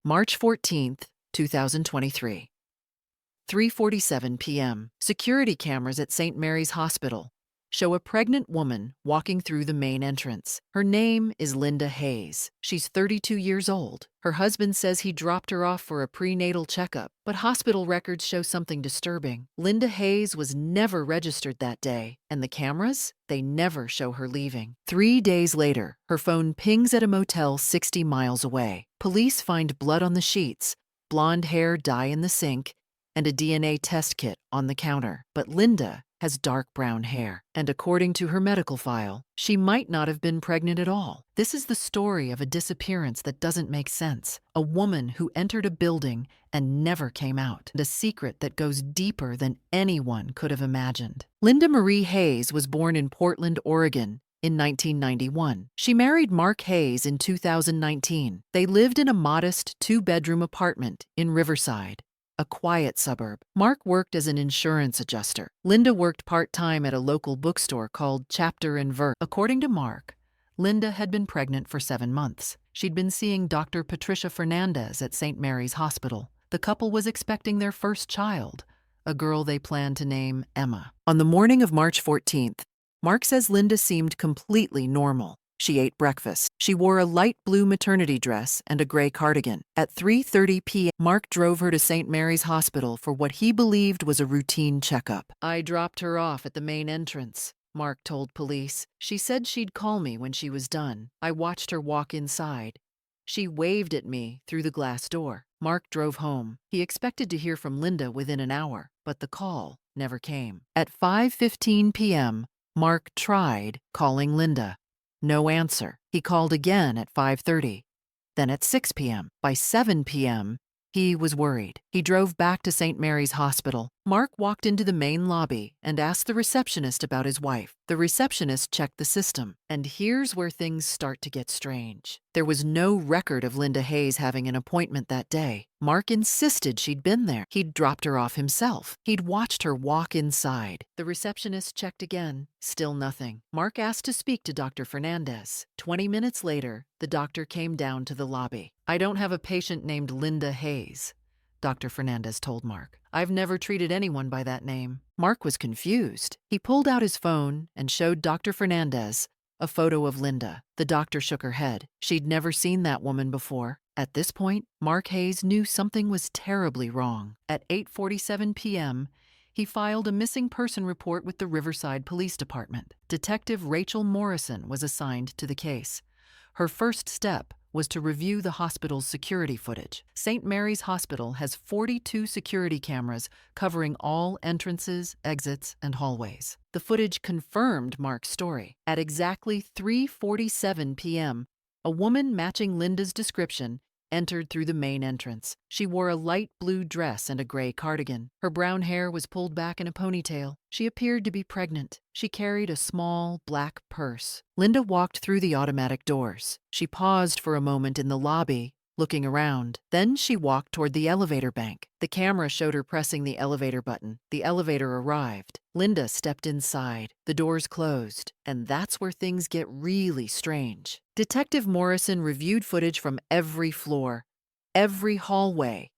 March 14th, 2023. 3:47 p.m. Security cameras at St. Mary's Hospital show a pregnant woman walking through the main entrance. Her name is Linda Hayes. She's 32 years old. Her husband says he dropped her off for a prenatal checkup, but hospital records show something disturbing. Linda Hayes was never registered that day, and the cameras, they never show her leaving. 3 days later, her phone pings at a motel 60 miles away. Police find blood on the sheets, blonde hair dye in the sink, and a DNA test kit on the counter. But Linda has dark brown hair, and according to her medical file, she might not have been pregnant at all. This is the story of a disappearance that doesn't make sense. A woman who entered a building and never came out, and a secret that goes deeper than anyone could have imagined. Linda Marie Hayes was born in Portland, Oregon, in 1991. She married Mark Hayes in 2019. They lived in a modest 2-bedroom apartment in Riverside, a quiet suburb. Mark worked as an insurance adjuster. Linda worked part-time at a local bookstore called Chapter and Verse. According to Mark, Linda had been pregnant for 7 months. She'd been seeing Dr. Patricia Fernandez at St. Mary's Hospital. The couple was expecting their first child, a girl they planned to name Emma. On the morning of March 14th, Mark says Linda seemed completely normal. She ate breakfast. She wore a light blue maternity dress and a gray cardigan. At 3:30 p.m., Mark drove her to St. Mary's Hospital for what he believed was a routine checkup. "I dropped her off at the main entrance," Mark told police. "She said she'd call me when she was done. I watched her walk inside. She waved at me through the glass door." Mark drove home. He expected to hear from Linda within an hour, but the call never came. At 5:15 p.m., Mark tried calling Linda. No answer. He called again at 5:30, then at 6 p.m. By 7 p.m., he was worried. He drove back to St. Mary's Hospital. Mark walked into the main lobby and asked the receptionist about his wife. The receptionist checked the system, and here's where things start to get strange. There was no record of Linda Hayes having an appointment that day. Mark insisted she'd been there. He'd dropped her off himself. He'd watched her walk inside. The receptionist checked again. Still nothing. Mark asked to speak to Dr. Fernandez. 20 minutes later, the doctor came down to the lobby. "I don't have a patient named Linda Hayes," Dr. Fernandez told Mark. "I've never treated anyone by that name." Mark was confused. He pulled out his phone and showed Dr. Fernandez a photo of Linda. The doctor shook her head. She'd never seen that woman before. At this point, Mark Hayes knew something was terribly wrong. At 8:47 p.m., he filed a missing person report with the Riverside Police Department. Detective Rachel Morrison was assigned to the case. Her first step was to review the hospital's security footage. St. Mary's Hospital has 42 security cameras covering all entrances, exits, and hallways. The footage confirmed Mark's story. At exactly 3:47 p.m., a woman matching Linda's description entered through the main entrance. She wore a light blue dress and a gray cardigan. Her brown hair was pulled back in a ponytail. She appeared to be pregnant. She carried a small black purse. Linda walked through the automatic doors. She paused for a moment in the lobby, looking around. Then she walked toward the elevator bank. The camera showed her pressing the elevator button. The elevator arrived. Linda stepped inside. The doors closed, and that's where things get really strange. Detective Morrison reviewed footage from every floor, every hallway,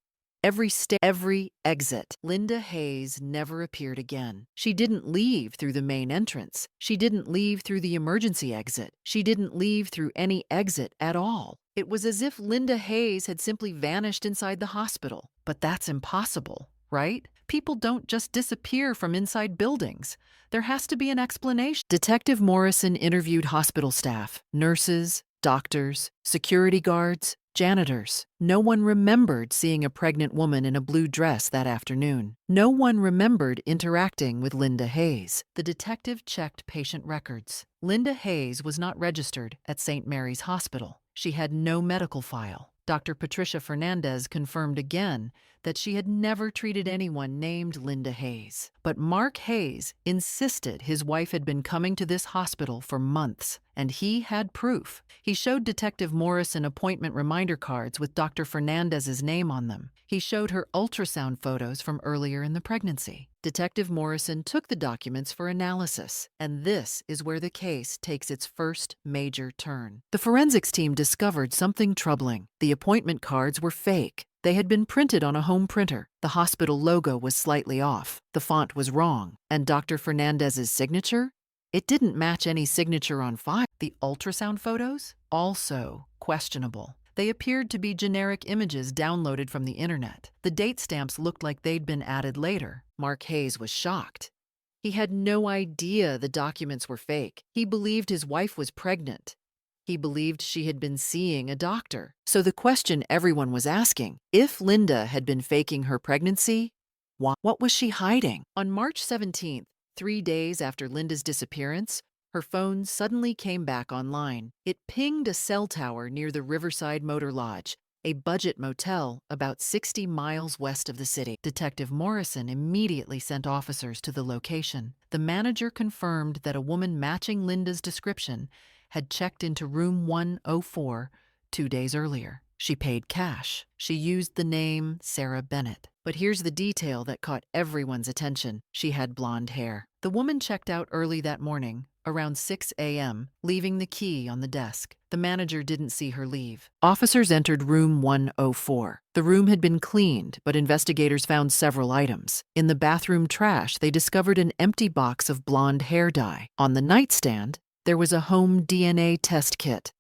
every exit. Linda Hayes never appeared again. She didn't leave through the main entrance. She didn't leave through the emergency exit. She didn't leave through any exit at all. It was as if Linda Hayes had simply vanished inside the hospital. But that's impossible, right? People don't just disappear from inside buildings. There has to be an explanation. Detective Morrison interviewed hospital staff, nurses, doctors, security guards, janitors. No one remembered seeing a pregnant woman in a blue dress that afternoon. No one remembered interacting with Linda Hayes. The detective checked patient records. Linda Hayes was not registered at St. Mary's Hospital. She had no medical file. Dr. Patricia Fernandez confirmed again that she had never treated anyone named Linda Hayes. But Mark Hayes insisted his wife had been coming to this hospital for months. And he had proof. He showed Detective Morrison appointment reminder cards with Dr. Fernandez's name on them. He showed her ultrasound photos from earlier in the pregnancy. Detective Morrison took the documents for analysis, and this is where the case takes its first major turn. The forensics team discovered something troubling. The appointment cards were fake. They had been printed on a home printer. The hospital logo was slightly off. The font was wrong. And Dr. Fernandez's signature? It didn't match any signature on file. The ultrasound photos? Also questionable. They appeared to be generic images downloaded from the internet. The date stamps looked like they'd been added later. Mark Hayes was shocked. He had no idea the documents were fake. He believed his wife was pregnant. He believed she had been seeing a doctor. So the question everyone was asking, if Linda had been faking her pregnancy, what was she hiding? On March 17th, 3 days after Linda's disappearance, her phone suddenly came back online. It pinged a cell tower near the Riverside Motor Lodge, a budget motel about 60 miles west of the city. Detective Morrison immediately sent officers to the location. The manager confirmed that a woman matching Linda's description had checked into room 104 2 days earlier. She paid cash. She used the name Sarah Bennett. But here's the detail that caught everyone's attention. She had blonde hair. The woman checked out early that morning, around 6 a.m., leaving the key on the desk. The manager didn't see her leave. Officers entered room 104. The room had been cleaned, but investigators found several items. In the bathroom trash, they discovered an empty box of blonde hair dye. On the nightstand, there was a home DNA test kit.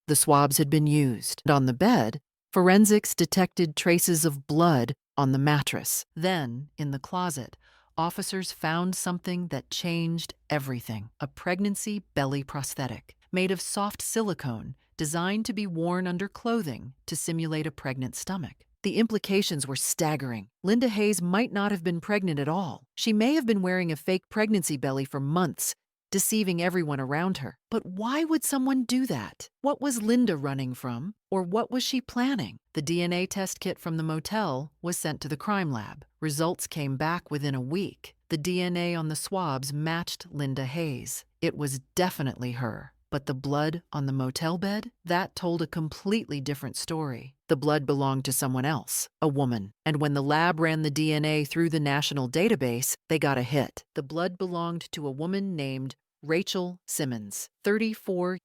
The swabs had been used. And on the bed, forensics detected traces of blood on the mattress. Then, in the closet, officers found something that changed everything. A pregnancy belly prosthetic made of soft silicone designed to be worn under clothing to simulate a pregnant stomach. The implications were staggering. Linda Hayes might not have been pregnant at all. She may have been wearing a fake pregnancy belly for months, deceiving everyone around her. But why would someone do that? What was Linda running from? Or what was she planning? The DNA test kit from the motel was sent to the crime lab. Results came back within a week. The DNA on the swabs matched Linda Hayes. It was definitely her. But the blood on the motel bed? That told a completely different story. The blood belonged to someone else, a woman. And when the lab ran the DNA through the national database, they got a hit. The blood belonged to a woman named Rachel Simmons, 34.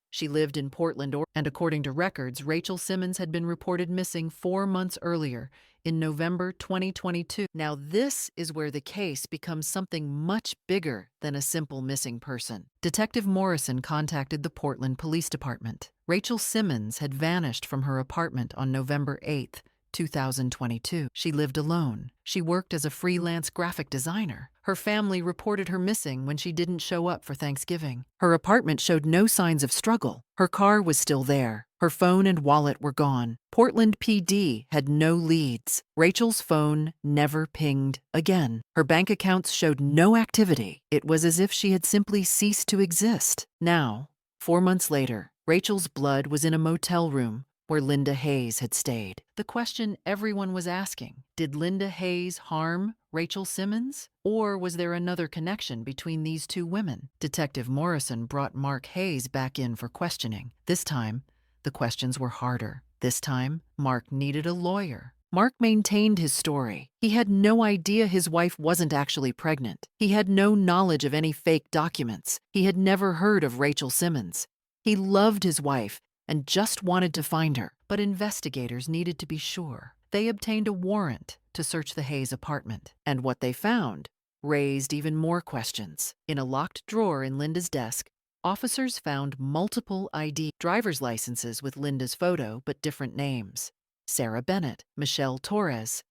She lived in Portland, Oregon, and according to records, Rachel Simmons had been reported missing 4 months earlier, in November 2022. Now this is where the case becomes something much bigger than a simple missing person. Detective Morrison contacted the Portland Police Department. Rachel Simmons had vanished from her apartment on November 8th, 2022. She lived alone. She worked as a freelance graphic designer. Her family reported her missing when she didn't show up for Thanksgiving. Her apartment showed no signs of struggle. Her car was still there. Her phone and wallet were gone. Portland PD had no leads. Rachel's phone never pinged again. Her bank accounts showed no activity. It was as if she had simply ceased to exist. Now, 4 months later, Rachel's blood was in a motel room where Linda Hayes had stayed. The question everyone was asking, did Linda Hayes harm Rachel Simmons? Or was there another connection between these two women? Detective Morrison brought Mark Hayes back in for questioning. This time, the questions were harder. This time, Mark needed a lawyer. Mark maintained his story. He had no idea his wife wasn't actually pregnant. He had no knowledge of any fake documents. He had never heard of Rachel Simmons. He loved his wife and just wanted to find her. But investigators needed to be sure. They obtained a warrant to search the Hayes apartment. And what they found raised even more questions. In a locked drawer in Linda's desk, officers found multiple ID driver's licenses with Linda's photo but different names. Sarah Bennett, Michelle Torres,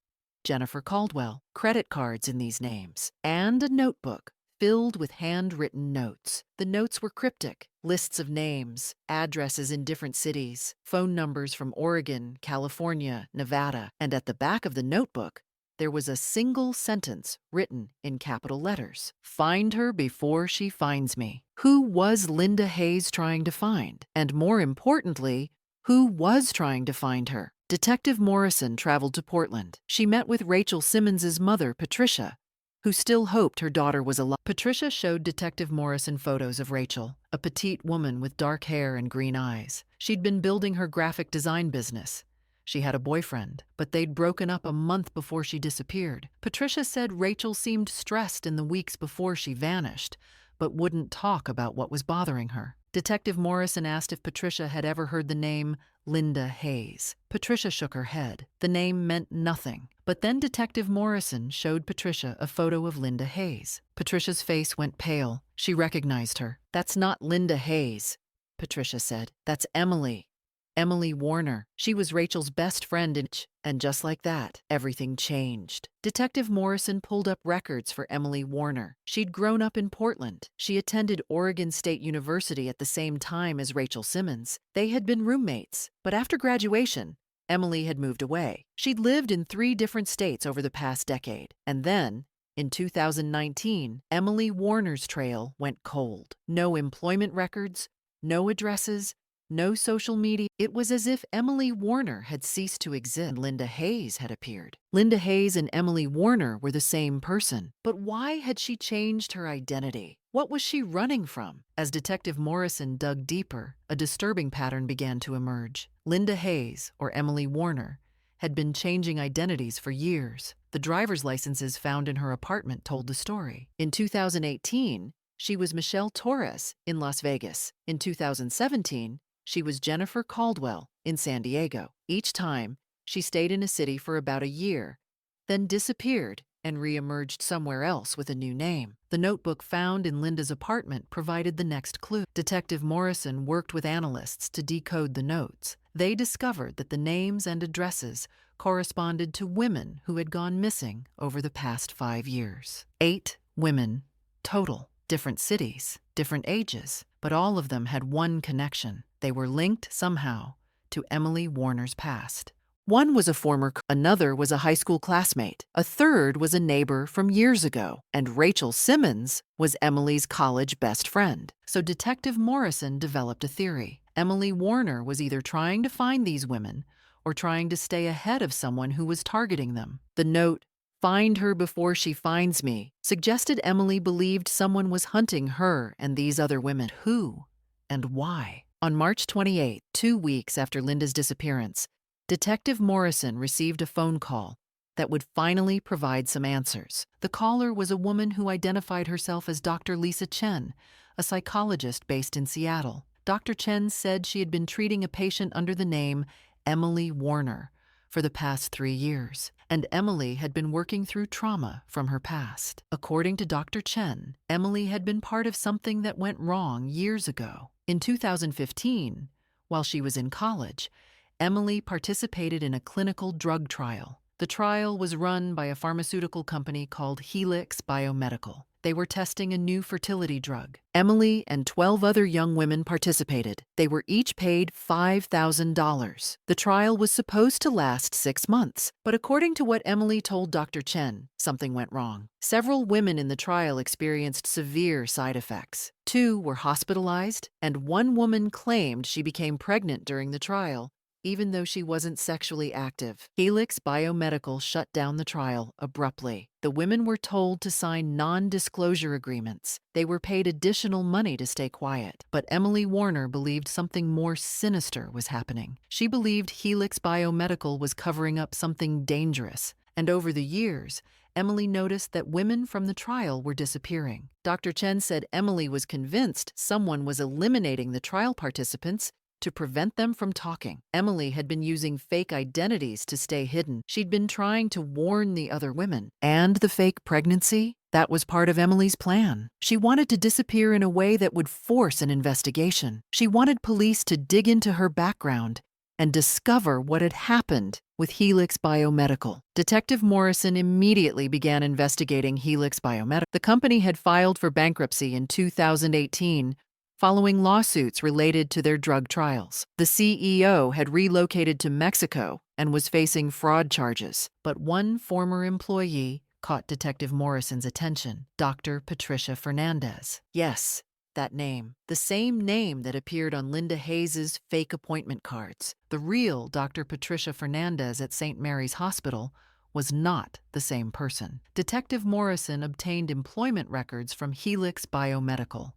Jennifer Caldwell, credit cards in these names, and a notebook filled with handwritten notes. The notes were cryptic, lists of names, addresses in different cities, phone numbers from Oregon, California, Nevada, and at the back of the notebook, there was a single sentence written in capital letters. Find her before she finds me. Who was Linda Hayes trying to find? And more importantly, who was trying to find her? Detective Morrison traveled to Portland. She met with Rachel Simmons' mother, Patricia, who still hoped her daughter was alive. Patricia showed Detective Morrison photos of Rachel, a petite woman with dark hair and green eyes. She'd been building her graphic design business. She had a boyfriend, but they'd broken up a month before she disappeared. Patricia said Rachel seemed stressed in the weeks before she vanished, but wouldn't talk about what was bothering her. Detective Morrison asked if Patricia had ever heard the name Linda Hayes. Patricia shook her head. The name meant nothing. But then Detective Morrison showed Patricia a photo of Linda Hayes. Patricia's face went pale. She recognized her. "That's not Linda Hayes," Patricia said. "That's Emily. Emily Warner. She was Rachel's best friend and just like that, everything changed." Detective Morrison pulled up records for Emily Warner. She'd grown up in Portland. She attended Oregon State University at the same time as Rachel Simmons. They had been roommates, but after graduation, Emily had moved away. She'd lived in 3 different states over the past decade. And then, in 2019, Emily Warner's trail went cold. No employment records, no addresses, no social media. It was as if Emily Warner had ceased to exist and Linda Hayes had appeared. Linda Hayes and Emily Warner were the same person. But why had she changed her identity? What was she running from? As Detective Morrison dug deeper, a disturbing pattern began to emerge. Linda Hayes, or Emily Warner, had been changing identities for years. The driver's licenses found in her apartment told the story. In 2018, she was Michelle Torres in Las Vegas. In 2017, she was Jennifer Caldwell in San Diego. Each time, she stayed in a city for about a year, then disappeared and re-emerged somewhere else with a new name. The notebook found in Linda's apartment provided the next clue. Detective Morrison worked with analysts to decode the notes. They discovered that the names and addresses corresponded to women who had gone missing over the past 5 years. 8 women total. Different cities, different ages, but all of them had one connection. They were linked somehow to Emily Warner's past. One was a former, another was a high school classmate, a third was a neighbor from years ago, and Rachel Simmons was Emily's college best friend. So Detective Morrison developed a theory. Emily Warner was either trying to find these women or trying to stay ahead of someone who was targeting them. The note, "Find her before she finds me," suggested Emily believed someone was hunting her and these other women. Who and why? On March 28, 2 weeks after Linda's disappearance, Detective Morrison received a phone call that would finally provide some answers. The caller was a woman who identified herself as Dr. Lisa Chen, a psychologist based in Seattle. Dr. Chen said she had been treating a patient under the name Emily Warner for the past 3 years, and Emily had been working through trauma from her past. According to Dr. Chen, Emily had been part of something that went wrong years ago. In 2015, while she was in college, Emily participated in a clinical drug trial. The trial was run by a pharmaceutical company called Helix Biomedical. They were testing a new fertility drug. Emily and 12 other young women participated. They were each paid $5,000. The trial was supposed to last 6 months, but according to what Emily told Dr. Chen, something went wrong. Several women in the trial experienced severe side effects. 2 were hospitalized, and 1 woman claimed she became pregnant during the trial, even though she wasn't sexually active. Helix Biomedical shut down the trial abruptly. The women were told to sign non-disclosure agreements. They were paid additional money to stay quiet. But Emily Warner believed something more sinister was happening. She believed Helix Biomedical was covering up something dangerous. And over the years, Emily noticed that women from the trial were disappearing. Dr. Chen said Emily was convinced someone was eliminating the trial participants to prevent them from talking. Emily had been using fake identities to stay hidden. She'd been trying to warn the other women. And the fake pregnancy? That was part of Emily's plan. She wanted to disappear in a way that would force an investigation. She wanted police to dig into her background and discover what had happened with Helix Biomedical. Detective Morrison immediately began investigating Helix Biomedical. The company had filed for bankruptcy in 2018, following lawsuits related to their drug trials. The CEO had relocated to Mexico and was facing fraud charges. But one former employee caught Detective Morrison's attention, Dr. Patricia Fernandez. Yes, that name. The same name that appeared on Linda Hayes' fake appointment cards. The real Dr. Patricia Fernandez at St. Mary's Hospital was not the same person. Detective Morrison obtained employment records from Helix Biomedical.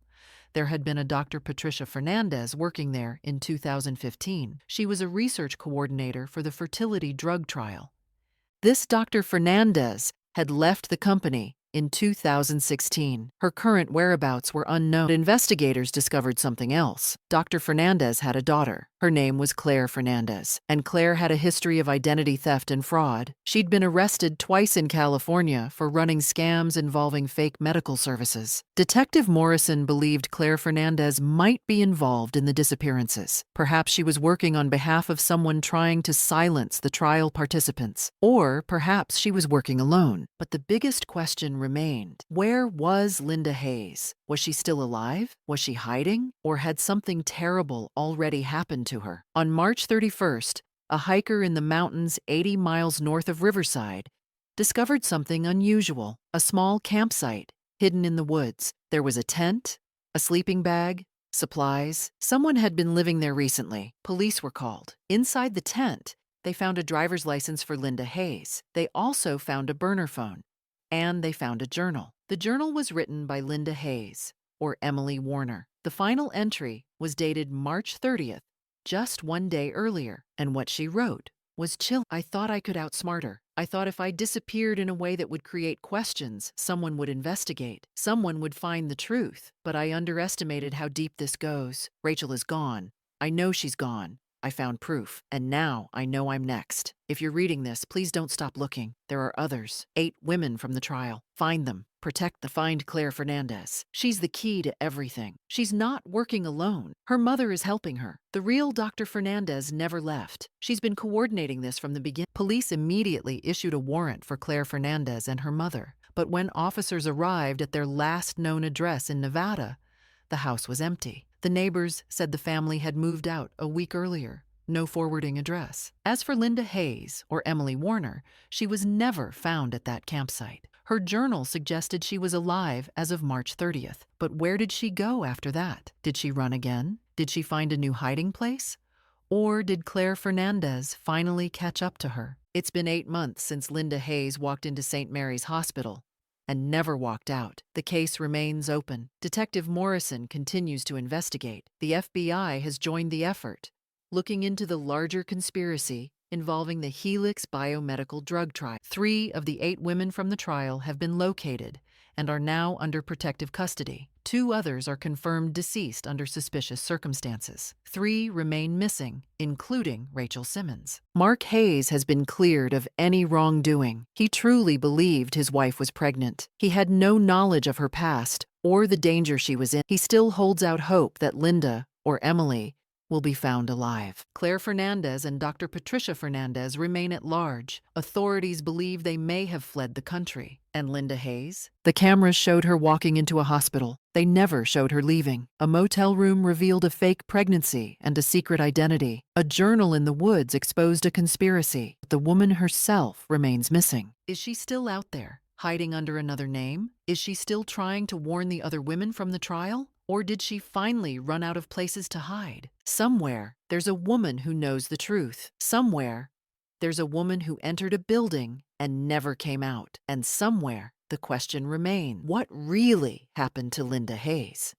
There had been a Dr. Patricia Fernandez working there in 2015. She was a research coordinator for the fertility drug trial. This Dr. Fernandez had left the company in 2016. Her current whereabouts were unknown. Investigators discovered something else. Dr. Fernandez had a daughter. Her name was Claire Fernandez, and Claire had a history of identity theft and fraud. She'd been arrested twice in California for running scams involving fake medical services. Detective Morrison believed Claire Fernandez might be involved in the disappearances. Perhaps she was working on behalf of someone trying to silence the trial participants, or perhaps she was working alone. But the biggest question remained. Where was Linda Hayes? Was she still alive? Was she hiding? Or had something terrible already happened to her? On March 31st, a hiker in the mountains 80 miles north of Riverside discovered something unusual, a small campsite hidden in the woods. There was a tent, a sleeping bag, supplies. Someone had been living there recently. Police were called. Inside the tent, they found a driver's license for Linda Hayes. They also found a burner phone. And they found a journal. The journal was written by Linda Hayes, or Emily Warner. The final entry was dated March 30th, just one day earlier, and what she wrote was chill. I thought I could outsmart her. I thought if I disappeared in a way that would create questions, someone would investigate. Someone would find the truth. But I underestimated how deep this goes. Rachel is gone. I know she's gone. I found proof, and now I know I'm next. If you're reading this, please don't stop looking. There are others. 8 women from the trial. Find them. Protect them. Find Claire Fernandez. She's the key to everything. She's not working alone. Her mother is helping her. The real Dr. Fernandez never left. She's been coordinating this from the beginning. Police immediately issued a warrant for Claire Fernandez and her mother. But when officers arrived at their last known address in Nevada, the house was empty. The neighbors said the family had moved out a week earlier. No forwarding address. As for Linda Hayes, or Emily Warner, she was never found at that campsite. Her journal suggested she was alive as of March 30th. But where did she go after that? Did she run again? Did she find a new hiding place? Or did Claire Fernandez finally catch up to her? It's been 8 months since Linda Hayes walked into St. Mary's Hospital and never walked out. The case remains open. Detective Morrison continues to investigate. The FBI has joined the effort, looking into the larger conspiracy involving the Helix biomedical drug trial. 3 of the 8 women from the trial have been located and are now under protective custody. 2 others are confirmed deceased under suspicious circumstances. 3 remain missing, including Rachel Simmons. Mark Hayes has been cleared of any wrongdoing. He truly believed his wife was pregnant. He had no knowledge of her past or the danger she was in. He still holds out hope that Linda, or Emily, will be found alive. Claire Fernandez and Dr. Patricia Fernandez remain at large. Authorities believe they may have fled the country. And Linda Hayes? The cameras showed her walking into a hospital. They never showed her leaving. A motel room revealed a fake pregnancy and a secret identity. A journal in the woods exposed a conspiracy. The woman herself remains missing. Is she still out there, hiding under another name? Is she still trying to warn the other women from the trial? Or did she finally run out of places to hide? Somewhere, there's a woman who knows the truth. Somewhere, there's a woman who entered a building and never came out. And somewhere, the question remains, what really happened to Linda Hayes?